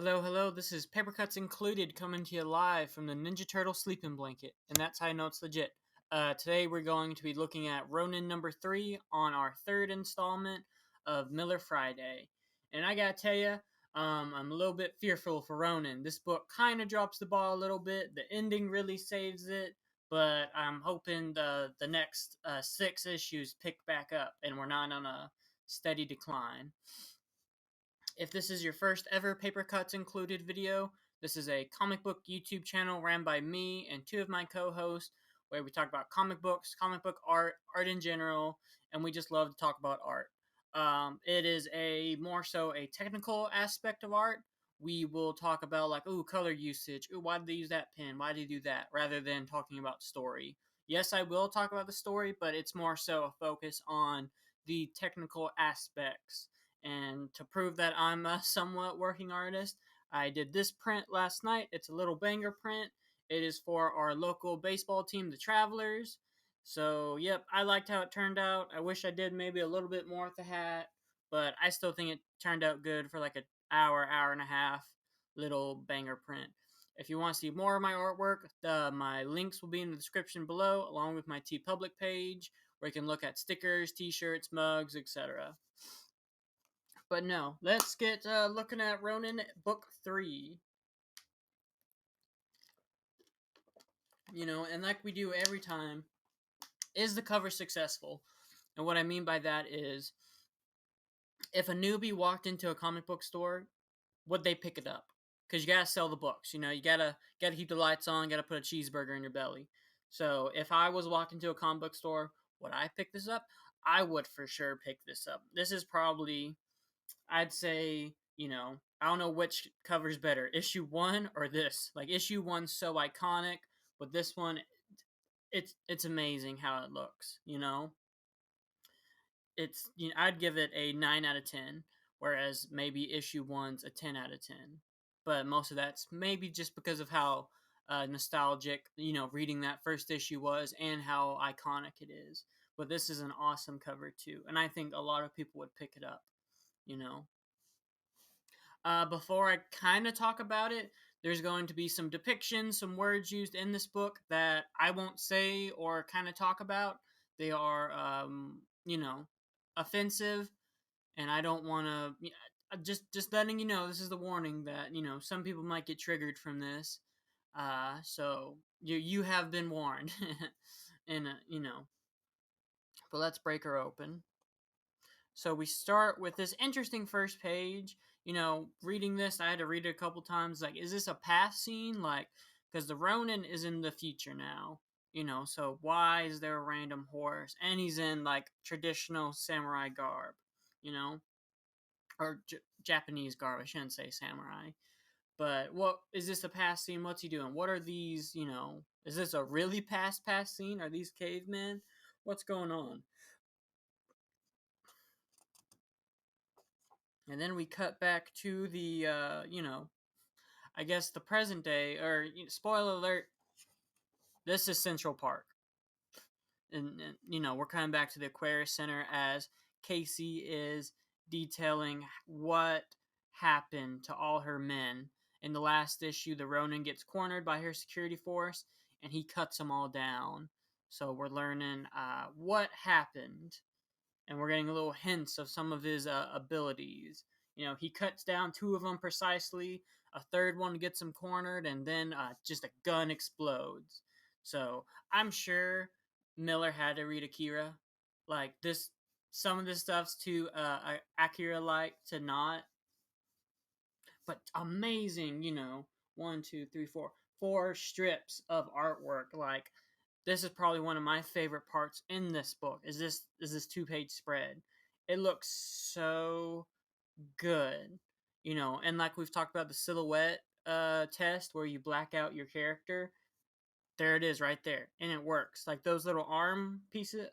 Hello, hello. This is Paper Cuts Included coming to you live from the Ninja Turtle sleeping blanket, and that's how I know it's legit. Today we're going to be looking at Ronin number 3 on our third installment of Miller Friday. And I gotta tell you, I'm a little bit fearful for Ronin. This book kind of drops the ball a little bit. The ending really saves it, but I'm hoping the next 6 issues pick back up and we're not on a steady decline. If this is your first ever Paper Cuts Included video, this is a comic book YouTube channel ran by me and two of my co-hosts where we talk about comic books, comic book art, art in general, and we just love to talk about art. It is a more so a technical aspect of art. We will talk about like, ooh, color usage, ooh, why did they use that pen, why did they do that, rather than talking about story. Yes, I will talk about the story, but it's more so a focus on the technical aspects. And to prove that I'm a somewhat working artist, I did this print last night. It's a little banger print. It is for our local baseball team, the Travelers. So, yep, I liked how it turned out. I wish I did maybe a little bit more with the hat, but I still think it turned out good for like an hour and a half little banger print. If you want to see more of my artwork, my links will be in the description below, along with my TeePublic page, where you can look at stickers, t-shirts, mugs, etc. But no, let's get looking at Ronin Book 3. And like we do every time, is the cover successful? And what I mean by that is, if a newbie walked into a comic book store, would they pick it up? Because you gotta sell the books. You gotta keep the lights on. Gotta put a cheeseburger in your belly. So if I was walking to a comic book store, would I pick this up? I would for sure pick this up. This is probably, I'd say, I don't know which covers better, issue one or this. Like issue one's so iconic, but this one, it's amazing how it looks. I'd give it a 9 out of 10, whereas maybe issue one's a 10 out of 10. But most of that's maybe just because of how nostalgic reading that first issue was and how iconic it is. But this is an awesome cover too, and I think a lot of people would pick it up. You know. Before I kind of talk about it, there's going to be some depictions, some words used in this book that I won't say or kind of talk about. They are, offensive, and I don't want to. Just letting you know, this is the warning that some people might get triggered from this. So you have been warned, and But let's break her open. So we start with this interesting first page. Reading this, I had to read it a couple times. Like, is this a past scene? Like, because the Ronin is in the future now. So why is there a random horse? And he's in like traditional samurai garb. You know, or Japanese garb. I shouldn't say samurai. But what is this a past scene? What's he doing? What are these? Is this a really past scene? Are these cavemen? What's going on? And then we cut back to the, I guess the present day, or spoiler alert, this is Central Park. And we're coming back to the Aquarius Center as Casey is detailing what happened to all her men. In the last issue, the Ronin gets cornered by her security force, and he cuts them all down. So we're learning what happened, and we're getting little hints of some of his abilities. He cuts down 2 of them precisely. A third one gets him cornered, and then just a gun explodes. So I'm sure Miller had to read Akira. Like this, some of this stuff's too Akira-like to not. But amazing, 4 strips of artwork. Like this is probably one of my favorite parts in this book. Is this 2-page spread? It looks so good, and like we've talked about the silhouette test where you black out your character. There it is right there, and it works. Like those little arm pieces,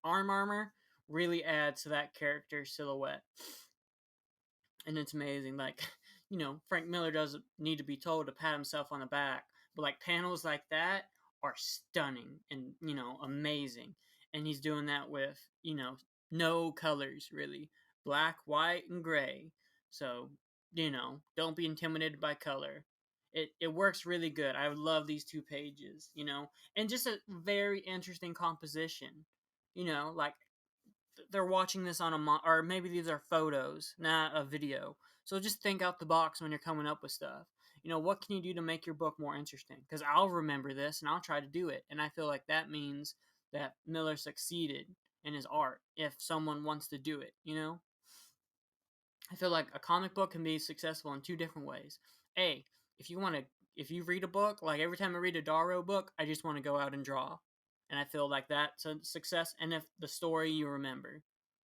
arm armor, really adds to that character silhouette, and it's amazing. Like Frank Miller doesn't need to be told to pat himself on the back, but like panels like that are stunning and amazing, and he's doing that with no colors really, black, white, and gray. So don't be intimidated by color. It works really good. I love these 2 pages, and just a very interesting composition. Like they're watching this on or maybe these are photos, not a video. So just think out the box when you're coming up with stuff. What can you do to make your book more interesting? Because I'll remember this and I'll try to do it. And I feel like that means that Miller succeeded in his art if someone wants to do it. I feel like a comic book can be successful in 2 different ways. A, if you want to, if you read a book, like every time I read a Darrow book, I just want to go out and draw, and I feel like that's a success. And if the story you remember,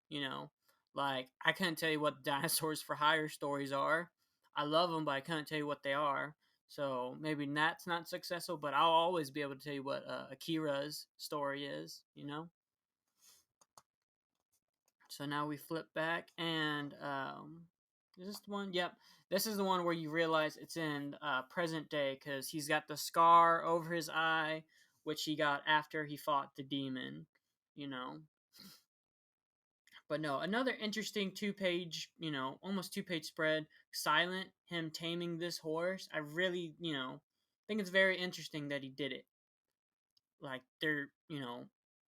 you know, like I couldn't tell you what Dinosaurs for Hire stories are. I love them, but I couldn't tell you what they are. So maybe that's not successful, but I'll always be able to tell you what Akira's story is. So now we flip back, and is this the one? Yep, this is the one where you realize it's in present day because he's got the scar over his eye, which he got after he fought the demon. You know, but no, another interesting 2 page, almost 2 page spread. Silent, him taming this horse. I really, think it's very interesting that he did it. Like they're,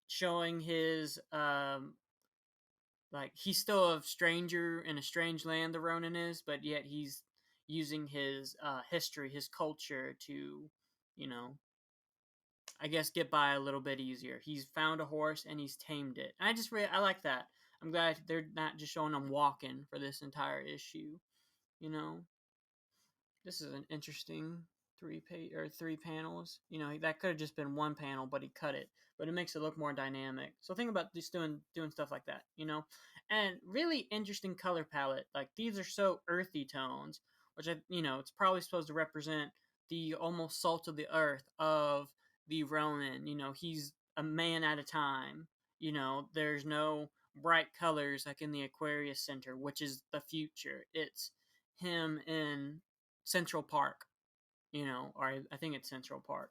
showing his like he's still a stranger in a strange land, the Ronin is, but yet he's using his history, his culture to, you know, I guess get by a little bit easier. He's found a horse and he's tamed it. And I like that. I'm glad they're not just showing him walking for this entire issue. You know, this is an interesting 3 page or 3 panels. That could have just been 1 panel, but he cut it. But it makes it look more dynamic. So think about just doing stuff like that. And really interesting color palette. Like these are so earthy tones, which it's probably supposed to represent the almost salt of the earth of the Ronin. He's a man at a time. There's no bright colors like in the Aquarius Center, which is the future. It's him in Central Park, or I think it's Central Park.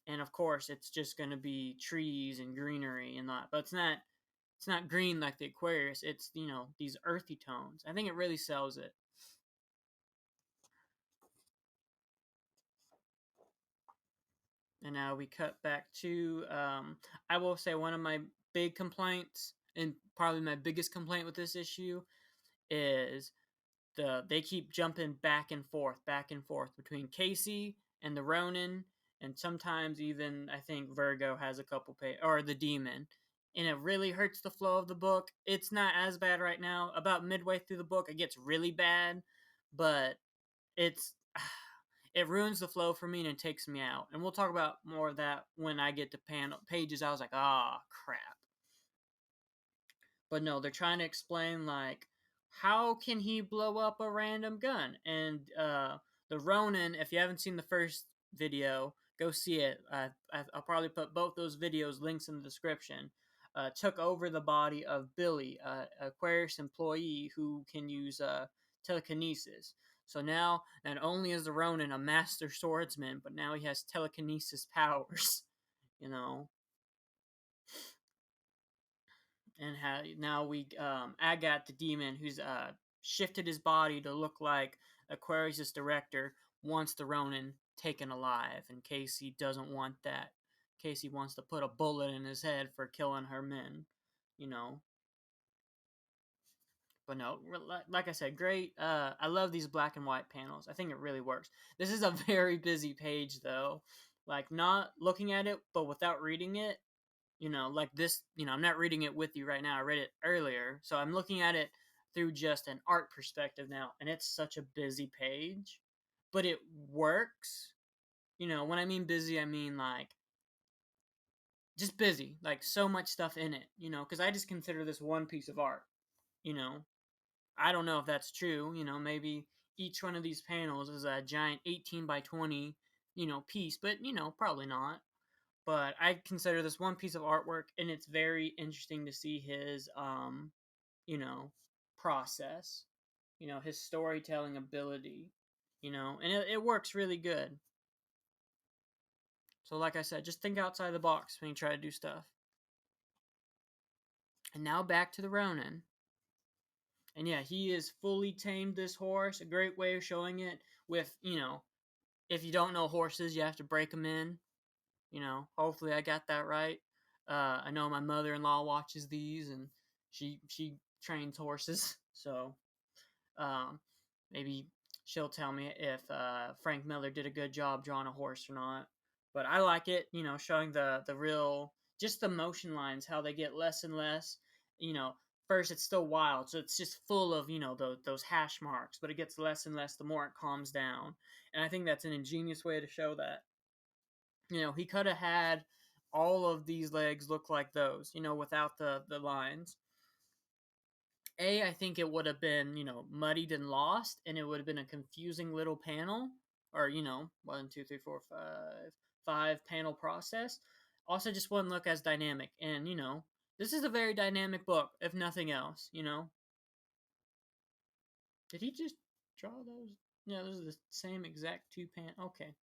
And of course, it's just going to be trees and greenery and that. But it's not green like the Aquarius. It's these earthy tones. I think it really sells it. And now we cut back to I will say one of my big complaints, and probably my biggest complaint with this issue, is they keep jumping back and forth between Casey and the Ronin, and sometimes even I think Virgo has a couple or the Demon, and it really hurts the flow of the book. It's not as bad right now. About midway through the book, it gets really bad, but it's it ruins the flow for me and it takes me out. And we'll talk about more of that when I get to pages. I was like, crap. But no, they're trying to explain like how can he blow up a random gun? And the Ronin, if you haven't seen the first video, go see it. I'll probably put both those videos links in the description. Took over the body of Billy, Aquarius employee who can use telekinesis. So now, not only is the Ronin a master swordsman, but now he has telekinesis powers. You know, and how now Agat the demon, who's shifted his body to look like Aquarius' director, wants the Ronin taken alive, and Casey doesn't want that. Casey wants to put a bullet in his head for killing her men, you know. But no, like I said, great. I love these black and white panels. I think it really works. This is a very busy page, though. Like, not looking at it, but without reading it, like this, I'm not reading it with you right now. I read it earlier. So I'm looking at it through just an art perspective now. And it's such a busy page, but it works. When I mean busy, I mean like just busy, like so much stuff in it, because I just consider this one piece of art, you know. I don't know if that's true, maybe each one of these panels is a giant 18 by 20, piece, but, probably not. But I consider this one piece of artwork, and it's very interesting to see his, you know, process, his storytelling ability, and it works really good. So, like I said, just think outside the box when you try to do stuff. And now back to the Ronin. And yeah, he is fully tamed this horse. A great way of showing it with, if you don't know horses, you have to break them in. Hopefully I got that right. I know my mother-in-law watches these, and she trains horses, so um, maybe she'll tell me if Frank Miller did a good job drawing a horse or not. But I like it, showing the real, just the motion lines, how they get less and less. You know, First it's still wild, so it's just full of those hash marks, but it gets less and less the more it calms down. And I think that's an ingenious way to show that. He could have had all of these legs look like those, without the lines. I think it would have been, muddied and lost, and it would have been a confusing little panel, or, one, two, three, four, five panel process. Also, just wouldn't look as dynamic. And, this is a very dynamic book, if nothing else. Did he just draw those? Yeah, those are the same exact two pan. Okay.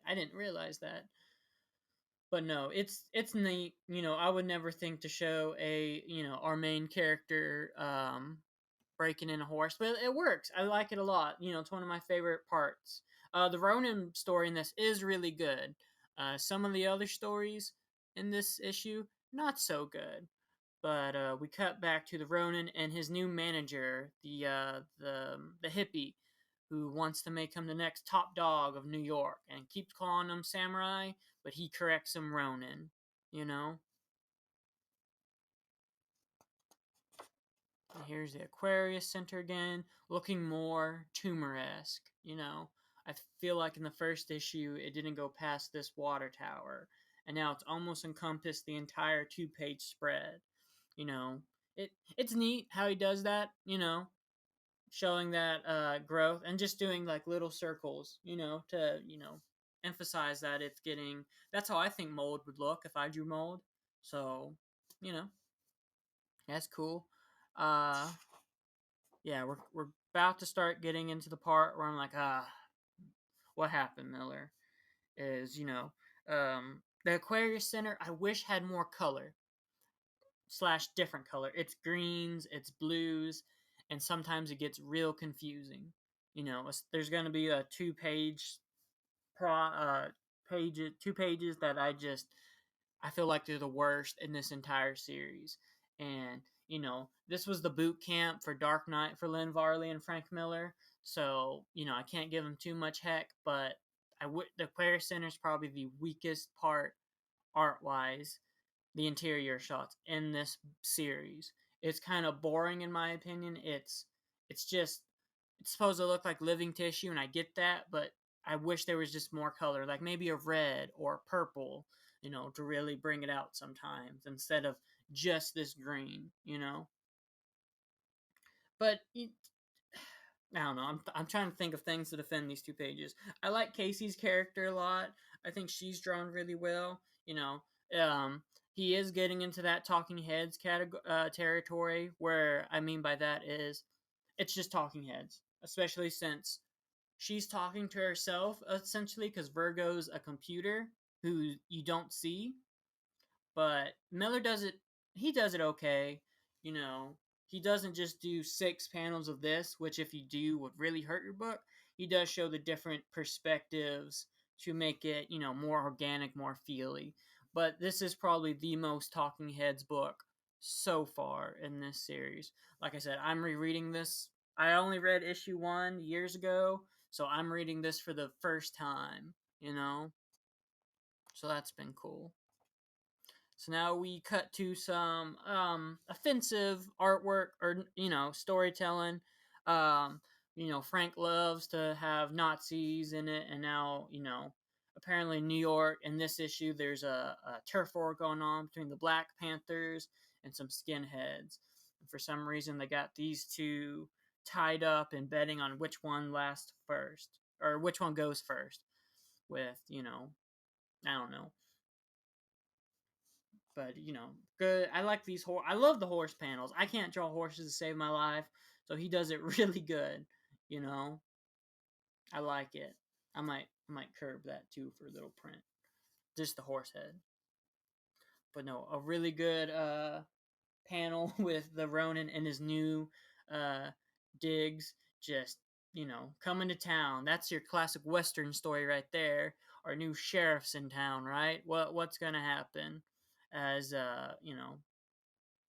I didn't realize that. But no, it's neat. I would never think to show our main character breaking in a horse, but it works. I like it a lot. It's one of my favorite parts. The Ronin story in this is really good. Some of the other stories in this issue, not so good. But we cut back to the Ronin and his new manager, the hippie, who wants to make him the next top dog of New York and keeps calling him Samurai, but he corrects him Ronin. You know. And here's the Aquarius Center again, looking more tumor-esque. I feel like in the first issue it didn't go past this water tower, and now it's almost encompassed the entire two-page spread. You know, it's neat how he does that. Showing that growth and just doing like little circles. To emphasize that it's getting. That's how I think mold would look if I drew mold. So, you know, that's cool. Uh, yeah, we're about to start getting into the part where I'm like, what happened, Miller? Is the Aquarius Center. I wish had more color slash different color. It's greens, it's blues, and sometimes it gets real confusing. There's going to be a two pages that I feel like they're the worst in this entire series. And this was the boot camp for Dark Knight for Lynn Varley and Frank Miller, so I can't give them too much heck. But the Aquarius Center is probably the weakest part art wise, the interior shots in this series. It's kind of boring in my opinion. It's just it's supposed to look like living tissue, and I get that, but I wish there was just more color, like maybe a red or purple, to really bring it out sometimes instead of just this green. But I don't know. I'm trying to think of things to defend these two pages. I like Casey's character a lot. I think she's drawn really well. He is getting into that talking heads territory. Where I mean by that is, it's just talking heads, especially since she's talking to herself essentially, because Virgo's a computer who you don't see. But Miller does it. He does it okay. You know, he doesn't just do 6 panels of this, which if you do would really hurt your book. He does show the different perspectives to make it, more organic, more feely. But this is probably the most Talking Heads book so far in this series. Like I said, I'm rereading this. I only read issue 1 years ago, so I'm reading this for the first time. So that's been cool. So now we cut to some offensive artwork or storytelling. Um, Frank loves to have Nazis in it, and now apparently in New York in this issue there's a turf war going on between the Black Panthers and some skinheads. And for some reason they got these two tied up and betting on which one lasts first or which one goes first. With I don't know. But good. I like these I love the horse panels. I can't draw horses to save my life, so he does it really good. You know, I like it. I might curb that too for a little print. Just the horse head. But no, a really good panel with the Ronin and his new Diggs just, coming to town. That's your classic Western story right there. Our new sheriff's in town, right? What's gonna happen? As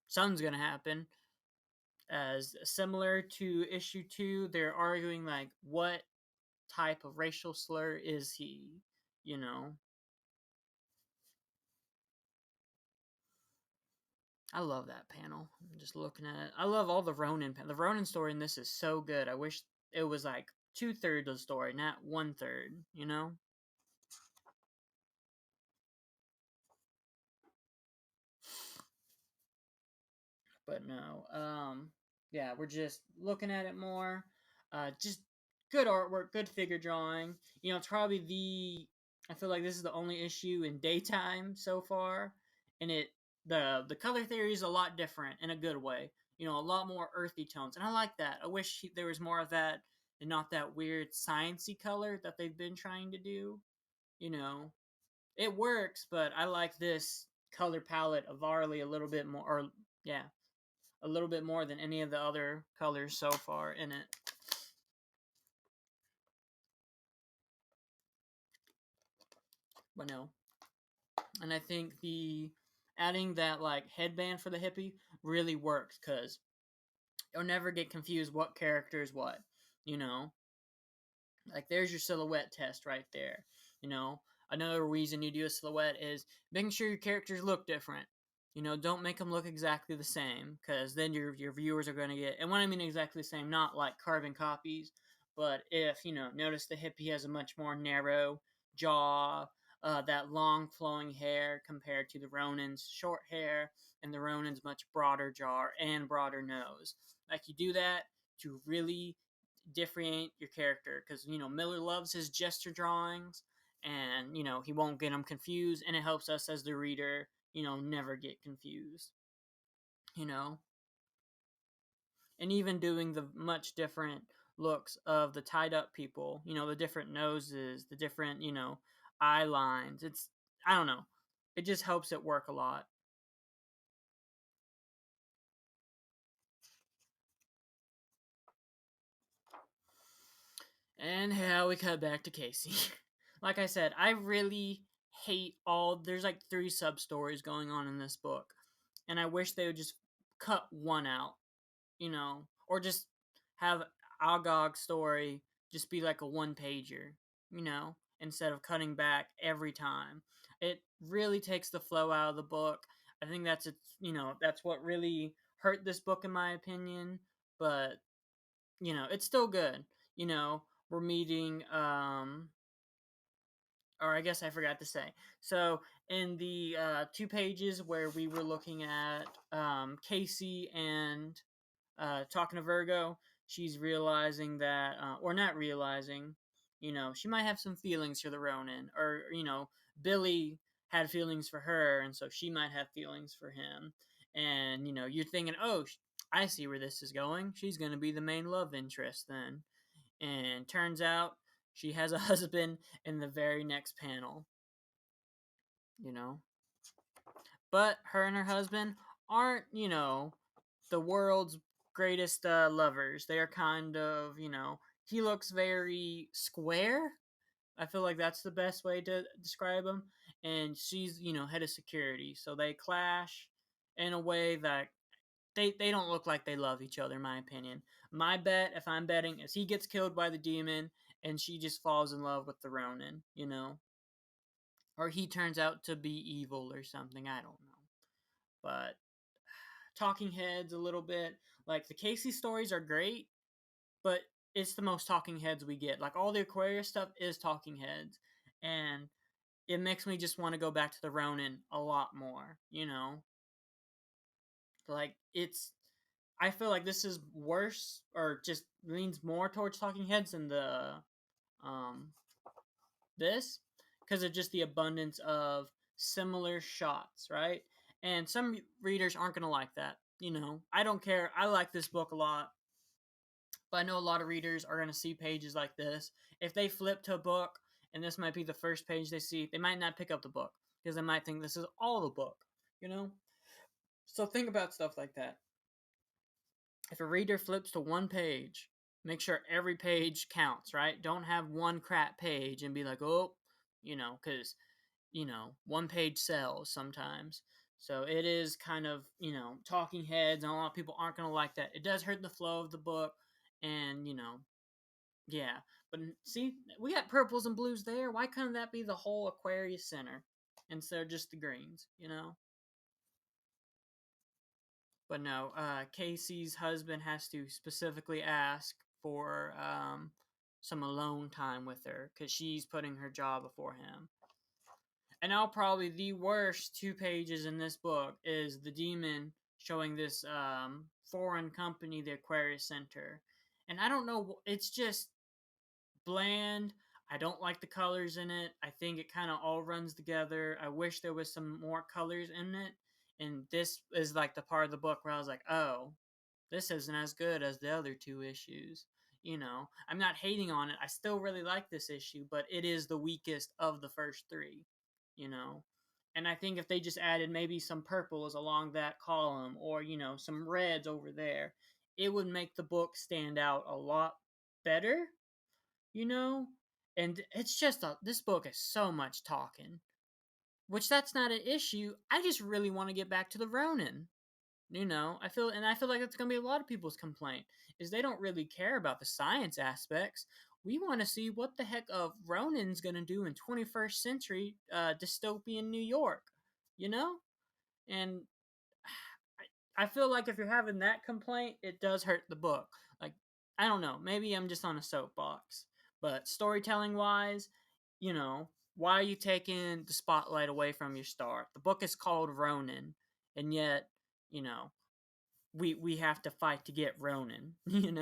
something's gonna happen. As similar to issue 2, they're arguing like what type of racial slur is he? You know, I love that panel. I'm just looking at it. I love all the Ronin. The Ronin story in this is so good. I wish it was like 2/3 of the story, not 1/3. You know. But no, yeah, we're just looking at it more. Just good artwork, good figure drawing. It's probably I feel like this is the only issue in daytime so far, and the color theory is a lot different in a good way. A lot more earthy tones, and I like that. I wish there was more of that, and not that weird sciencey color that they've been trying to do. You know, it works, but I like this color palette of Varley a little bit more. Or yeah, a little bit more than any of the other colors so far in it. But no. And I think the adding that like headband for the hippie really works because you'll never get confused what character is what. You know? Like there's your silhouette test right there. Another reason you do a silhouette is making sure your characters look different. Don't make them look exactly the same because then your viewers are going to get. And when I mean exactly the same, not like carbon copies, but if notice the hippie has a much more narrow jaw, that long flowing hair compared to the Ronin's short hair, and the Ronin's much broader jaw and broader nose. Like you do that to really differentiate your character because Miller loves his gesture drawings, and he won't get them confused, and it helps us as the reader never get confused. you know and even doing the much different looks of the tied up people, the different noses, the different eye lines. I don't know, it just helps it work a lot. And how we cut back to Casey. Like I said, I really hate there's like 3 sub stories going on in this book, and I wish they would just cut one out, or just have Agog's story just be like a 1 pager, instead of cutting back every time. It really takes the flow out of the book. I think that's what really hurt this book in my opinion, but it's still good. We're meeting or I guess I forgot to say. So in the 2 pages where we were looking at Casey and talking to Virgo, she's realizing that, or not realizing, she might have some feelings for the Ronin, or Billy had feelings for her, and so she might have feelings for him. And you're thinking, oh, I see where this is going. She's going to be the main love interest then. And turns out she has a husband in the very next panel. You know, but her and her husband aren't the world's greatest lovers. They're kind of, he looks very square. I feel like that's the best way to describe him. And she's, head of security. So they clash in a way that they don't look like they love each other, in my opinion. My bet, if I'm betting, is he gets killed by the demon and she just falls in love with the Ronin, Or he turns out to be evil or something. I don't know. But talking heads a little bit. Like the Casey stories are great, but it's the most talking heads we get. Like all the Aquarius stuff is talking heads, and it makes me just want to go back to the Ronin a lot more. Like I feel like this is worse, or just leans more towards talking heads than the um this, because of just the abundance of similar shots, right? And some readers aren't gonna like that. I don't care. I like this book a lot, but I know a lot of readers are gonna see pages like this. If they flip to a book and this might be the first page they see, they might not pick up the book because they might think this is all the book. You know. So think about stuff like that. if a reader flips to one page, make sure every page counts, right? Don't have one crap page and be like, oh, because, one page sells sometimes. So it is kind of, talking heads, and a lot of people aren't going to like that. It does hurt the flow of the book, and, yeah. But see, we got purples and blues there. Why couldn't that be the whole Aquarius Center instead of just the greens? But no, Casey's husband has to specifically ask for some alone time with her because she's putting her job before him. And now, probably the worst 2 pages in this book is the demon showing this foreign company, the Aquarius Center. And I don't know, it's just bland. I don't like the colors in it. I think it kind of all runs together. I wish there was some more colors in it. And this is like the part of the book where I was like, oh, this isn't as good as the other 2 issues. I'm not hating on it. I still really like this issue, but it is the weakest of the first 3, you know. And I think if they just added maybe some purples along that column or, some reds over there, it would make the book stand out a lot better, you know? And it's just this book is so much talking, which that's not an issue. I just really want to get back to the Ronin. I feel like that's gonna be a lot of people's complaint is they don't really care about the science aspects. We want to see what the heck of Ronin's gonna do in 21st century dystopian New York, you know? And I feel like if you're having that complaint, it does hurt the book. Like, I don't know, maybe I'm just on a soapbox, but storytelling wise, why are you taking the spotlight away from your star? The book is called Ronin, and yet, you know, we have to fight to get Ronin, But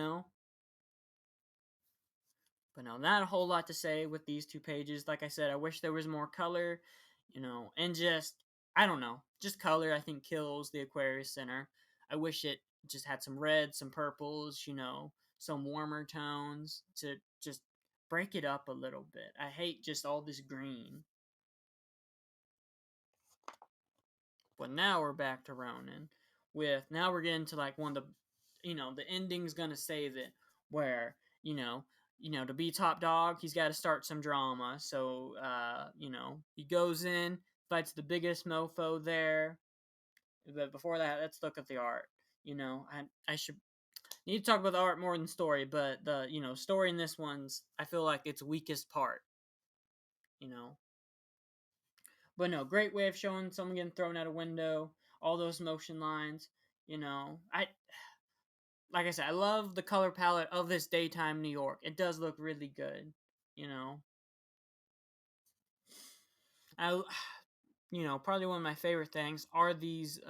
no, not a whole lot to say with these 2 pages. Like I said, I wish there was more color, and just I don't know, just color I think kills the Aquarius Center. I wish it just had some reds, some purples, some warmer tones to just break it up a little bit. I hate just all this green. But now we're back to Ronin. Now we're getting to like one of the ending's gonna save it. Where to be top dog, he's got to start some drama. So he goes in, fights the biggest mofo there. But before that, let's look at the art. I should need to talk about the art more than story, but the story in this one's I feel like its weakest part. You know, But no, great way of showing someone getting thrown out a window, all those motion lines. I like I said, I love the color palette of this daytime New York. It does look really good. You know, I probably one of my favorite things are these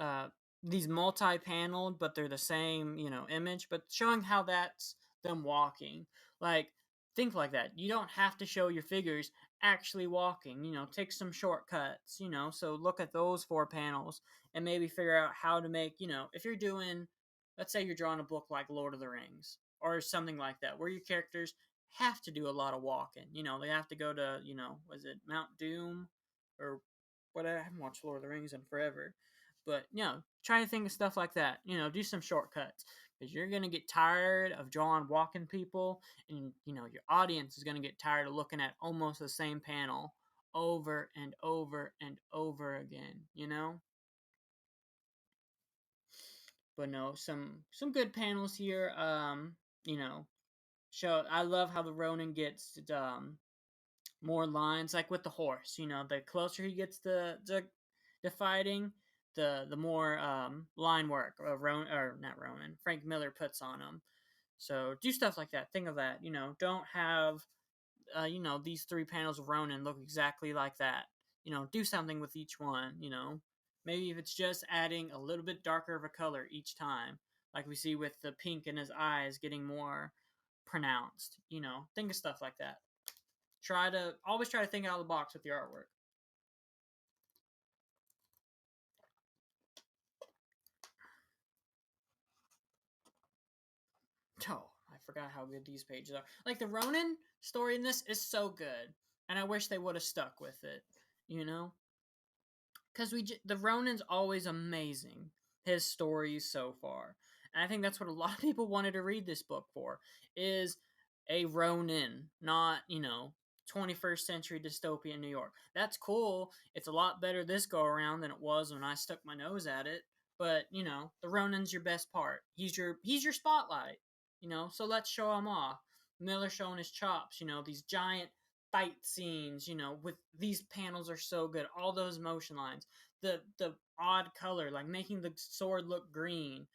multi-paneled, but they're the same image, but showing how that's them walking. Like think like that. You don't have to show your figures actually walking. Take some shortcuts. So look at those 4 panels and maybe figure out how to make if you're doing, let's say you're drawing a book like Lord of the Rings or something like that, where your characters have to do a lot of walking. They have to go to was it Mount Doom or what? I haven't watched Lord of the Rings in forever. But try to think of stuff like that. Do some shortcuts because you're gonna get tired of drawing walking people, and your audience is gonna get tired of looking at almost the same panel over and over and over again. But no, some good panels here. You know, show. I love how the Ronin gets more lines, like with the horse. The closer he gets to fighting, the more line work or not Ronan, Frank Miller puts on him. So do stuff like that. Think of that. Don't have these 3 panels of Ronin look exactly like that. Do something with each one. Maybe if it's just adding a little bit darker of a color each time, like we see with the pink in his eyes getting more pronounced. Think of stuff like that. Always try to think out of the box with your artwork. Oh, I forgot how good these pages are. Like the Ronin story in this is so good, and I wish they would have stuck with it. Because the Ronin's always amazing. His stories so far, And I think that's what a lot of people wanted to read this book for, is a Ronin, not, 21st century dystopian New York. That's cool. It's a lot better this go around than it was when I stuck my nose at it. But, the Ronin's your best part. He's your spotlight, so let's show him off. Miller showing his chops, these giant fight scenes, with these panels are so good. All those motion lines, the odd color, like making the sword look green,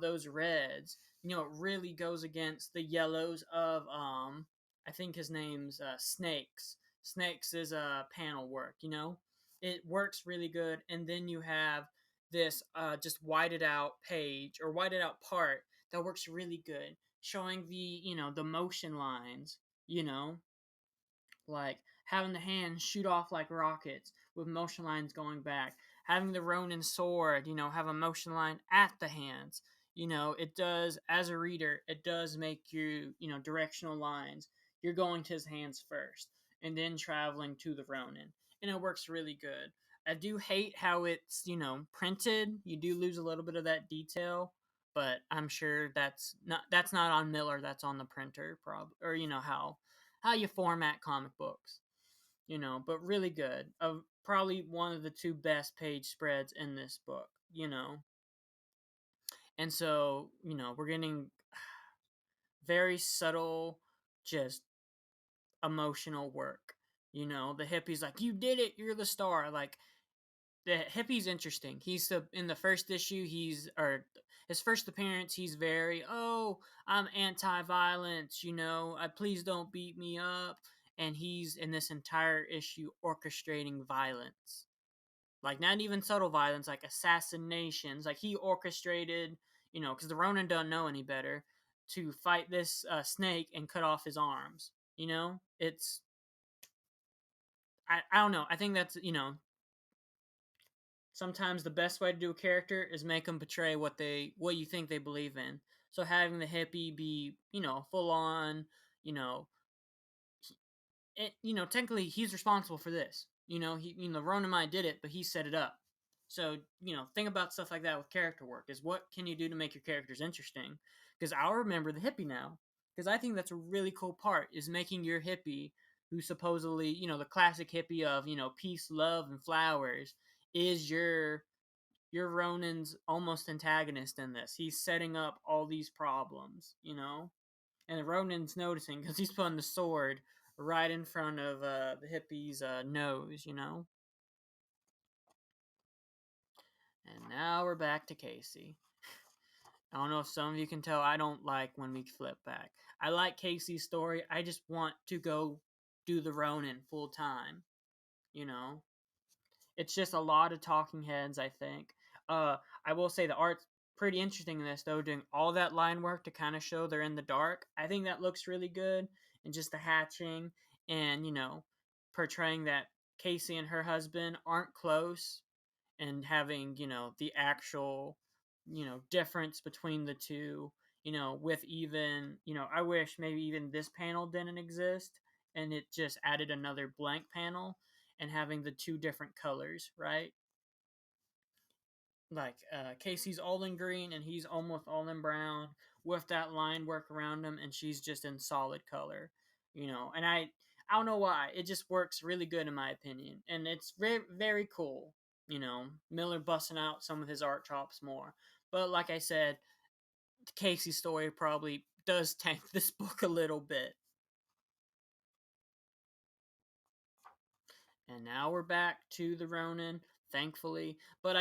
those reds, it really goes against the yellows of I think his name's Snakes. Snakes is panel work, it works really good. And then you have this just whited out page or whited out part that works really good, showing the motion lines, you know like having the hands shoot off like rockets with motion lines going back, having the Ronin sword, have a motion line at the hands. It does, as a reader, it does make directional lines. You're going to his hands first and then traveling to the Ronin. And it works really good. I do hate how it's, printed. You do lose a little bit of that detail, but I'm sure that's not on Miller, that's on the printer, or how you format comic books, but really good. Probably one of the two best page spreads in this book. And so, we're getting very subtle, just emotional work. The hippie's like, "You did it, you're the star." Like, the hippie's interesting. In the first issue, or his first appearance, he's very, "Oh, I'm anti-violence, I please don't beat me up." And he's in this entire issue orchestrating violence. Like, not even subtle violence, like assassinations. Like, he orchestrated, because the Ronin doesn't know any better, to fight this snake and cut off his arms. It's I don't know. I think that's, sometimes the best way to do a character is make them portray what you think they believe in. So having the hippie be, full on, you know, technically he's responsible for this. Ronin Mai did it, but he set it up. So, think about stuff like that with character work. Is what can you do to make your characters interesting? Because I'll remember the hippie now. Because I think that's a really cool part, is making your hippie, who supposedly, the classic hippie of, peace, love, and flowers, is your Ronin's almost antagonist in this. He's setting up all these problems. And Ronin's noticing because he's putting the sword right in front of the hippie's nose. And now we're back to Casey. I don't know if some of you can tell, I don't like when we flip back. I like Casey's story. I just want to go do the Ronin full time. You know, it's just a lot of talking heads, I think. I will say the art's pretty interesting in this, though, doing all that line work to kind of show they're in the dark. I think that looks really good. And just the hatching and, portraying that Casey and her husband aren't close, and having, the actual, difference between the two, with even, I wish maybe even this panel didn't exist and it just added another blank panel, and having the two different colors, right? Like Casey's all in green and he's almost all in brown with that line work around him, and she's just in solid color, And I don't know why, it just works really good in my opinion, and it's very very cool. Miller busting out some of his art chops more, but like I said, Casey's story probably does tank this book a little bit. And now we're back to the Ronin, thankfully. But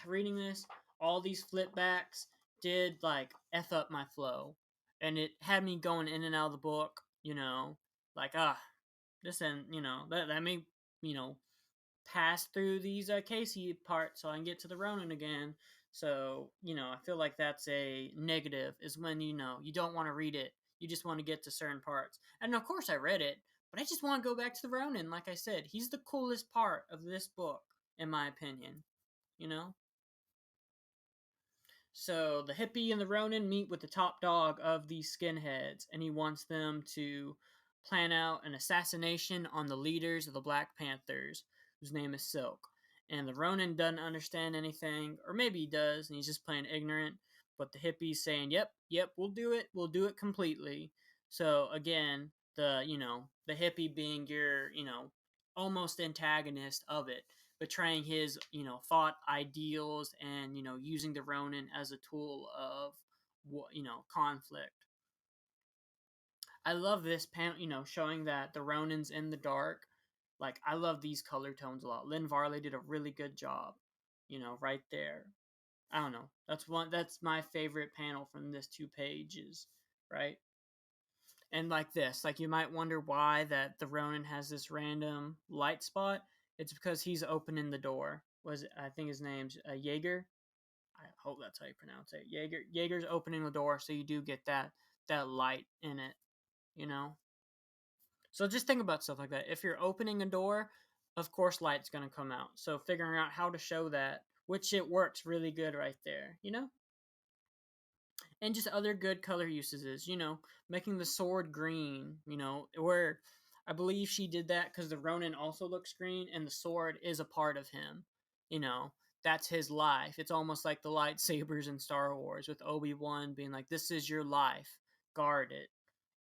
reading this, all these flipbacks did like F up my flow. And it had me going in and out of the book, like, this and, that may, you know, pass through these Casey parts so I can get to the Ronin again. So, I feel like that's a negative, is when, you don't want to read it. You just want to get to certain parts. And of course I read it, but I just want to go back to the Ronin. Like I said, he's the coolest part of this book, in my opinion. You know? So the hippie and the Ronin meet with the top dog of these skinheads, and he wants them to plan out an assassination on the leaders of the Black Panthers, whose name is Silk. And the Ronin doesn't understand anything, or maybe he does, and he's just playing ignorant. but the hippies saying, "Yep, yep, we'll do it completely." So again, the hippie being your almost antagonist of it, betraying his thought ideals, and using the Ronin as a tool of conflict. I love this panel, showing that the Ronin's in the dark. Like, I love these color tones a lot. Lynn Varley did a really good job, right there. I don't know. That's my favorite panel from this 2 pages, right? And like this, like you might wonder why that the Ronin has this random light spot. It's because he's opening the door. Was it, I think his name's Jaeger. I hope that's how you pronounce it. Jaeger's opening the door, so you do get that light in it, you know. So just think about stuff like that. If you're opening a door, of course light's gonna come out. So figuring out how to show that, which it works really good right there, and just other good color usages, making the sword green, where I believe she did that because the Ronin also looks green and the sword is a part of him, you know, that's his life. It's almost like the lightsabers in Star Wars with Obi-Wan being like, this is your life, guard it,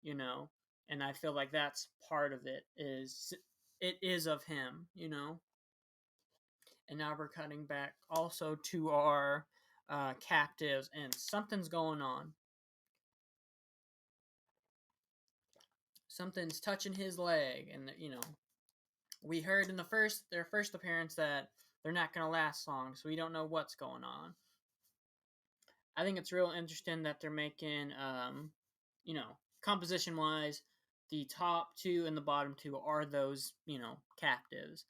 you know, and I feel like that's part of it is of him, and now we're cutting back also to our captives, and something's going on. Something's touching his leg, and we heard in their first appearance that they're not going to last long, so we don't know what's going on. I think it's real interesting that they're making composition wise, the top two and the bottom two are those captives.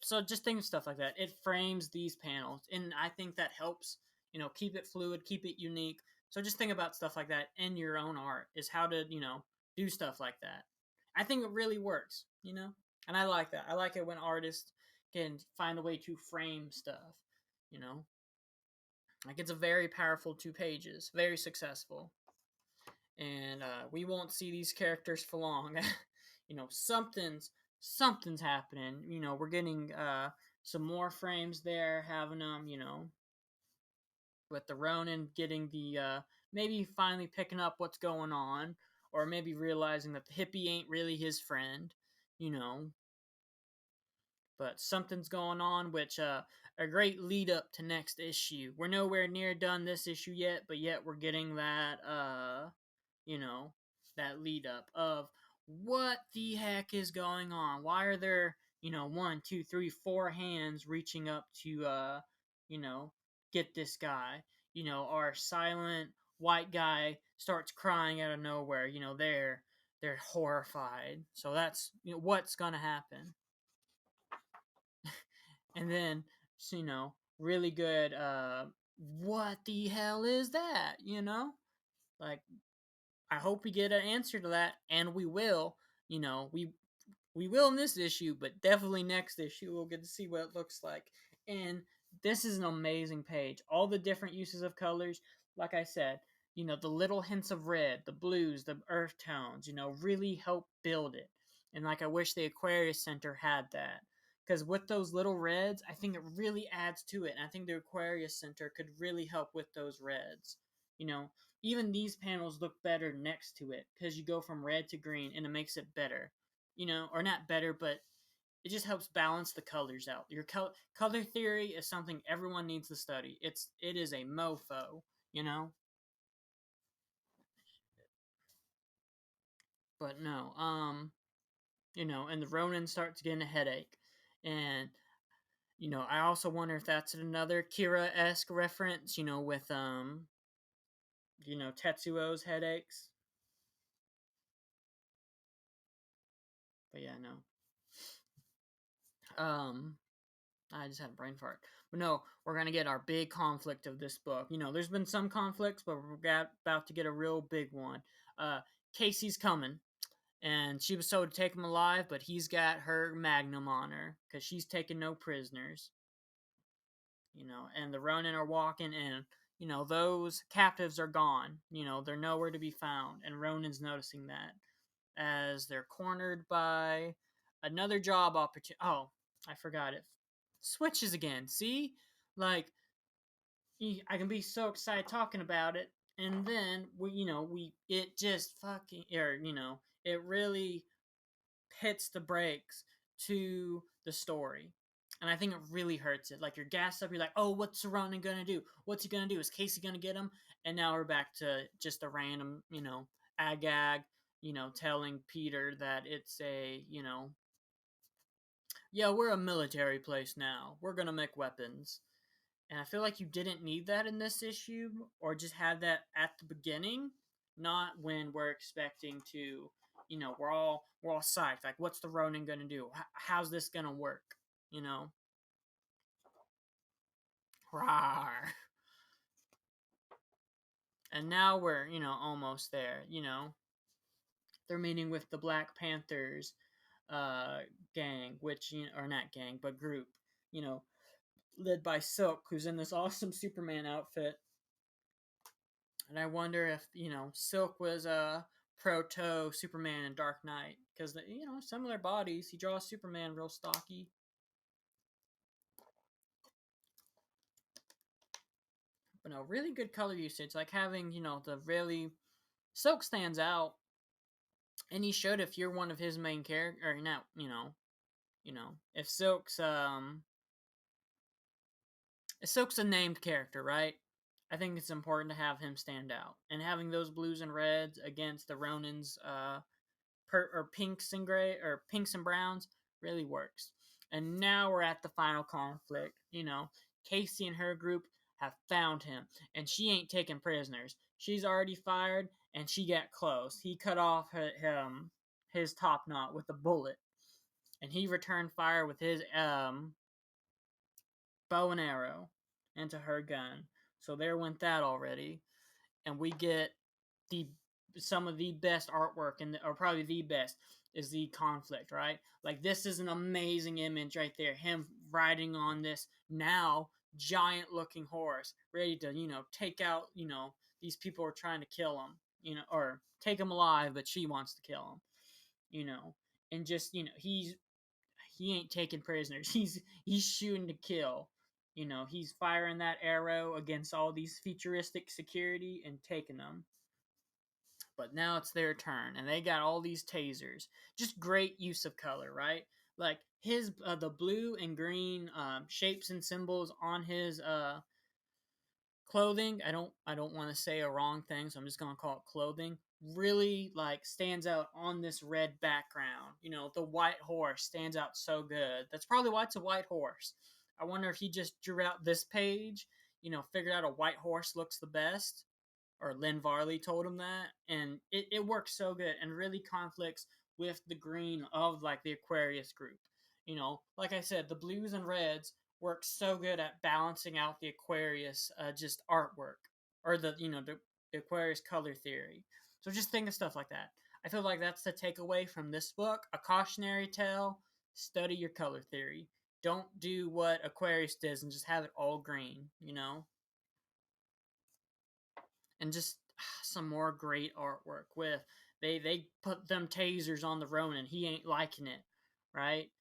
So just think of stuff like that. It frames these panels, and I think that helps keep it fluid, keep it unique. So just think about stuff like that in your own art, is how to do stuff like that. I think it really works, and I like that. I like it when artists can find a way to frame stuff, you know. Like, it's a very powerful 2 pages, very successful, and we won't see these characters for long. Something's happening. We're getting some more frames there, having them, with the Ronin getting the maybe finally picking up what's going on, or maybe realizing that the hippie ain't really his friend, you know. But something's going on, which a great lead up to next issue. We're nowhere near done this issue yet, but yet we're getting that you know, that lead up of what the heck is going on. Why are there, one, two, three, four hands reaching up to you know, get this guy? Our silent white guy starts crying out of nowhere. They're horrified. So that's what's gonna happen. And then really good what the hell is that, like, I hope we get an answer to that, and we will. We will in this issue, but definitely next issue we'll get to see what it looks like. And this is an amazing page. All the different uses of colors, like I said, the little hints of red, the blues, the earth tones, really help build it. And like, I wish the Aquarius Center had that. Because with those little reds, I think it really adds to it. And I think the Aquarius Center could really help with those reds. Even these panels look better next to it because you go from red to green and it makes it better. Or not better, but it just helps balance the colors out. Your color theory is something everyone needs to study. It is a mofo, you know. But no, and the Ronin starts getting a headache, and I also wonder if that's another Kira-esque reference, with Tetsuo's headaches. But yeah, no. I just had a brain fart. But no, we're going to get our big conflict of this book. There's been some conflicts, but we're about to get a real big one. Casey's coming, and she was told to take him alive, but he's got her magnum on her because she's taking no prisoners. And the Ronin are walking, and those captives are gone. They're nowhere to be found, and Ronin's noticing that as they're cornered by another job opportunity. Oh, I forgot it. Switches again. See, like, I can be so excited talking about it, and then it just fucking, or it really hits the brakes to the story. And I think it really hurts it. Like you're gassed up, you're like, oh, what's Ronin gonna do? What's he gonna do? Is Casey gonna get him? And now we're back to just a random, Agag, telling Peter that it's a, yeah, we're a military place now. We're gonna make weapons. And I feel like you didn't need that in this issue, or just had that at the beginning, not when we're expecting to, we're all psyched. Like, what's the Ronin gonna do? How's this gonna work? You know, Rawr. And now we're almost there. They're meeting with the Black Panthers uh, gang, which or not gang, but group. You know, led by Silk, who's in this awesome Superman outfit. And I wonder if Silk was a proto Superman in Dark Knight, because similar bodies. He draws Superman real stocky. But no, really good color usage. Like having the really Silk stands out, and he should if you're one of his main character or not. If Silk's a named character, right? I think it's important to have him stand out, and having those blues and reds against the Ronins, or pinks and gray or pinks and browns really works. And now we're at the final conflict. Casey and her group have found him, and she ain't taking prisoners. She's already fired, and she got close. He cut off his top knot with a bullet, and he returned fire with his bow and arrow into her gun. So there went that already, and we get the some of the best artwork or probably the best is the conflict, right? Like this is an amazing image right there. Him riding on this now giant looking horse, ready to take out these people are trying to kill him, or take him alive, but she wants to kill him, and just he ain't taking prisoners. He's shooting to kill. He's firing that arrow against all these futuristic security and taking them. But now it's their turn, and they got all these tasers. Just great use of color, right? Like his the blue and green shapes and symbols on his clothing. I don't want to say a wrong thing, so I'm just gonna call it clothing. Really like stands out on this red background. The white horse stands out so good. That's probably why it's a white horse. I wonder if he just drew out this page, figured out a white horse looks the best, or Lynn Varley told him that, and it works so good and really conflicts with the green of like the Aquarius group. Like I said, the blues and reds work so good at balancing out the Aquarius just artwork, or the Aquarius color theory. So just think of stuff like that. I feel like that's the takeaway from this book. A cautionary tale: study your color theory. Don't do what Aquarius does and just have it all green. And just some more great artwork with they put them tasers on the Ronin. He ain't liking it, right?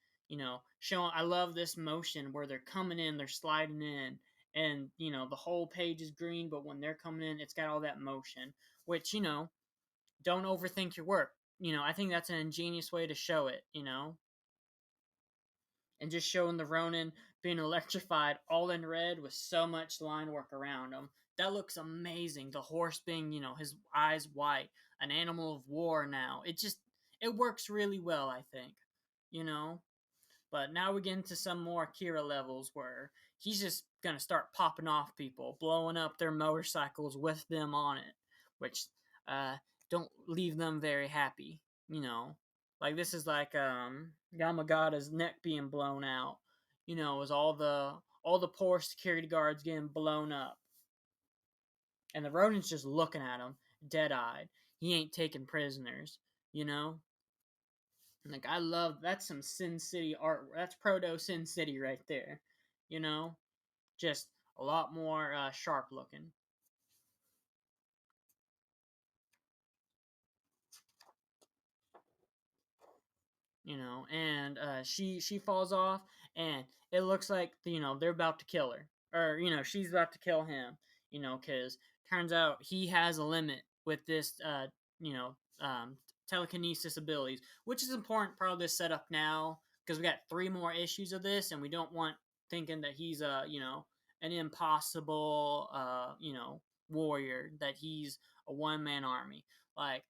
Showing I love this motion where they're coming in, they're sliding in, and the whole page is green, but when they're coming in, it's got all that motion, which don't overthink your work. I think that's an ingenious way to show it. And just showing the Ronin being electrified all in red with so much line work around him. That looks amazing. The horse being, his eyes white, an animal of war now. It works really well, I think. You know? But now we get into some more Akira levels where he's just gonna start popping off people, blowing up their motorcycles with them on it, which don't leave them very happy. You know, like this is like Yamagata's neck being blown out. As all the poor security guards getting blown up, and the Ronin's just looking at him, dead eyed. He ain't taking prisoners. You know, like I love that's some Sin City art. That's proto Sin City right there. You know, just a lot more sharp looking. And she falls off, and it looks like they're about to kill her. or she's about to kill him. Because turns out he has a limit with this you know telekinesis abilities, which is important part of this setup now because we got 3 more issues of this, and we don't want thinking that he's a an impossible warrior, that he's a one-man army. Like,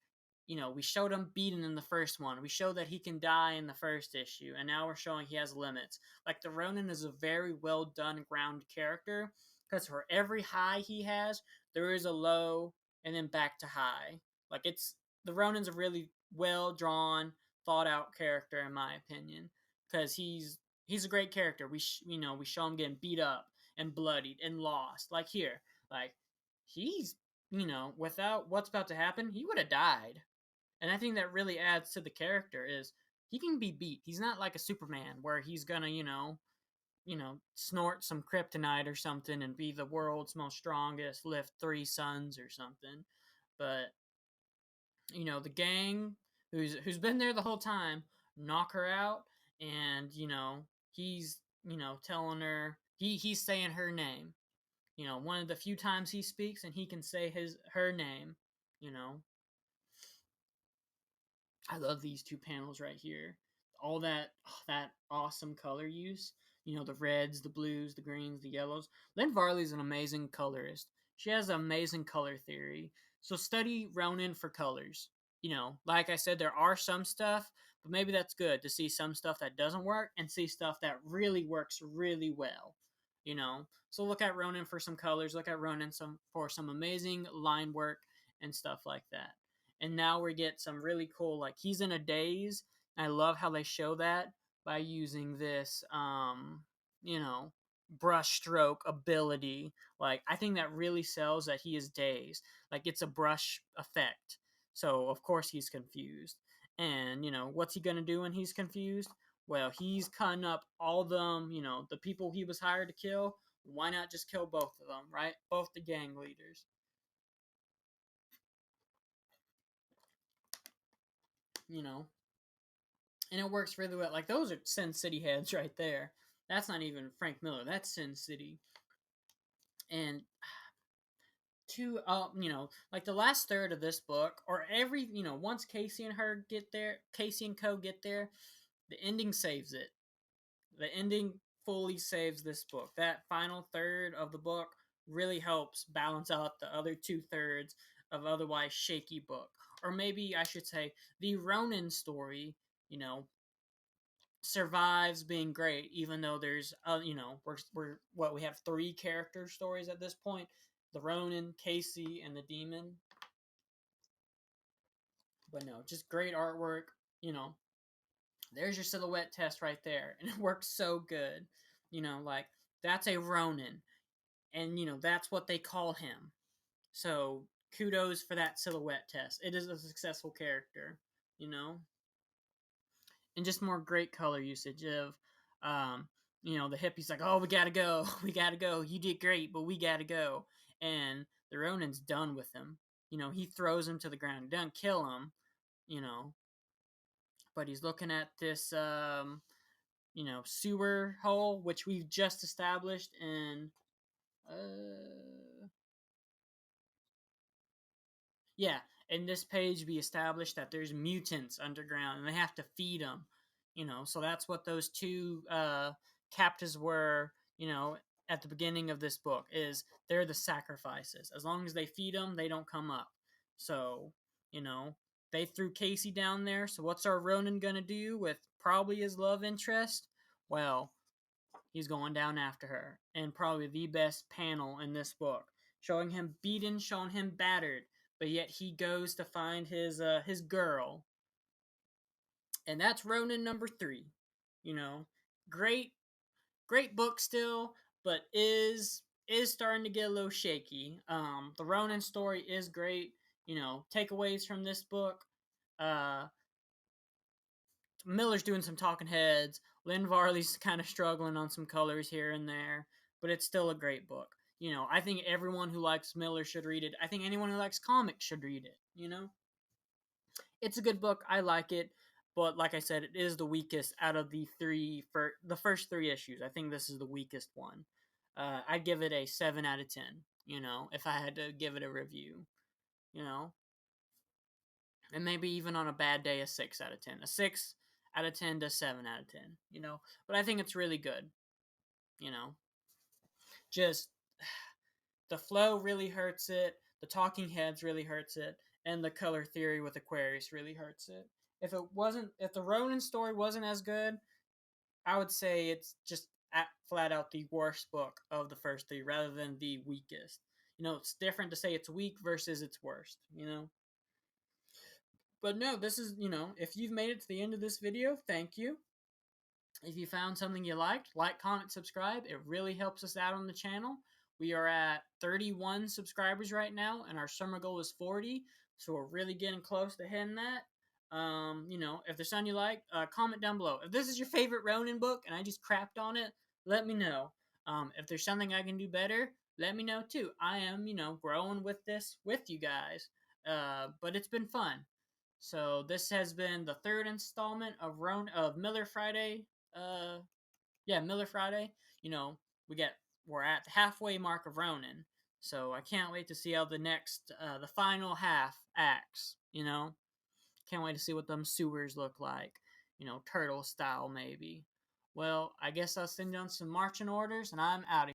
we showed him beaten in the first one. We showed that he can die in the first issue, and now we're showing he has limits. Like, the Ronin is a very well done, grounded character because for every high he has, there is a low and then back to high. Like, it's the Ronin's a really well drawn, thought out character in my opinion because he's a great character. We show him getting beat up and bloodied and lost. Like here, like he's without what's about to happen, he would have died. And I think that really adds to the character is he can be beat. He's not like a Superman where he's gonna, snort some kryptonite or something and be the world's most strongest, lift 3 suns or something. But the gang who's been there the whole time knock her out, and he's telling her he's saying her name. One of the few times he speaks and he can say her name. You know, I love these 2 panels right here. All that awesome color use. The reds, the blues, the greens, the yellows. Lynn Varley's an amazing colorist. She has an amazing color theory. So study Ronin for colors. Like I said, there are some stuff, but maybe that's good to see some stuff that doesn't work and see stuff that really works really well. So look at Ronin for some colors. Look at Ronin for some amazing line work and stuff like that. And now we get some really cool, like he's in a daze. I love how they show that by using this brush stroke ability. Like, I think that really sells that he is dazed. Like, it's a brush effect, so of course he's confused. And what's he gonna do when he's confused? Well, he's cutting up all them, the people he was hired to kill. Why not just kill both of them, right? Both the gang leaders. you know and it works really well. Like, those are Sin City heads right there. That's not even Frank Miller. That's Sin City. And like the last third of this book, or once Casey and Co get there, the ending saves it. The ending fully saves this book. That final third of the book really helps balance out the other 2/3 of otherwise shaky book. Or maybe I should say the Ronin story, you know, survives being great, even though there's we have 3 character stories at this point: the Ronin, Casey, and the Demon. But no, just great artwork. You know, there's your silhouette test right there, and it works so good. Like, that's a Ronin, and that's what they call him. So kudos for that silhouette test. It is a successful character. You know, and just more great color usage of the hippie's like, oh, we gotta go, we gotta go, you did great, but we gotta go. And the Ronin's done with him. He throws him to the ground. He doesn't kill him, you know but he's looking at this sewer hole, which we've just established in yeah, in this page we established that there's mutants underground and they have to feed them. So that's what those 2 captives were. At the beginning of this book, is they're the sacrifices. As long as they feed them, they don't come up. So they threw Casey down there. So what's our Ronin gonna do with probably his love interest? Well, he's going down after her, and probably the best panel in this book, showing him beaten, showing him battered, but yet he goes to find his girl, and that's Ronin number 3. Great, great book still, but is starting to get a little shaky. The Ronin story is great. Takeaways from this book. Uh, Miller's doing some talking heads. Lynn Varley's kind of struggling on some colors here and there, but it's still a great book. I think everyone who likes Miller should read it. I think anyone who likes comics should read it. It's a good book. I like it, but like I said, it is the weakest out of the 3 for the first 3 issues. I think this is the weakest one. I'd give it a 7 out of 10. You know, if I had to give it a review, you know, and maybe even on a bad day, a 6 out of 10, a 6 out of 10 to 7 out of 10. You know, but I think it's really good. You know, just the flow really hurts it. The talking heads really hurts it, and the color theory with Aquarius really hurts it. If the Ronin story wasn't as good, I would say it's just flat out the worst book of the first three, rather than the weakest. You know, it's different to say it's weak versus it's worst. You know, but no, this is, you know, if you've made it to the end of this video, thank you. If you found something you liked, like, comment, subscribe. It really helps us out on the channel. We are at 31 subscribers right now, and our summer goal is 40. So we're really getting close to hitting that. You know, if there's something you like, comment down below. If this is your favorite Ronin book and I just crapped on it, let me know. If there's something I can do better, let me know too. I am, you know, growing with this with you guys. But it's been fun. So this has been the third installment of Miller Friday. Uh, yeah, Miller Friday. You know, we're at the halfway mark of Ronin, so I can't wait to see how the final half acts. You know, can't wait to see what them sewers look like. You know, turtle style maybe. Well, I guess I'll send you on some marching orders, and I'm out of here.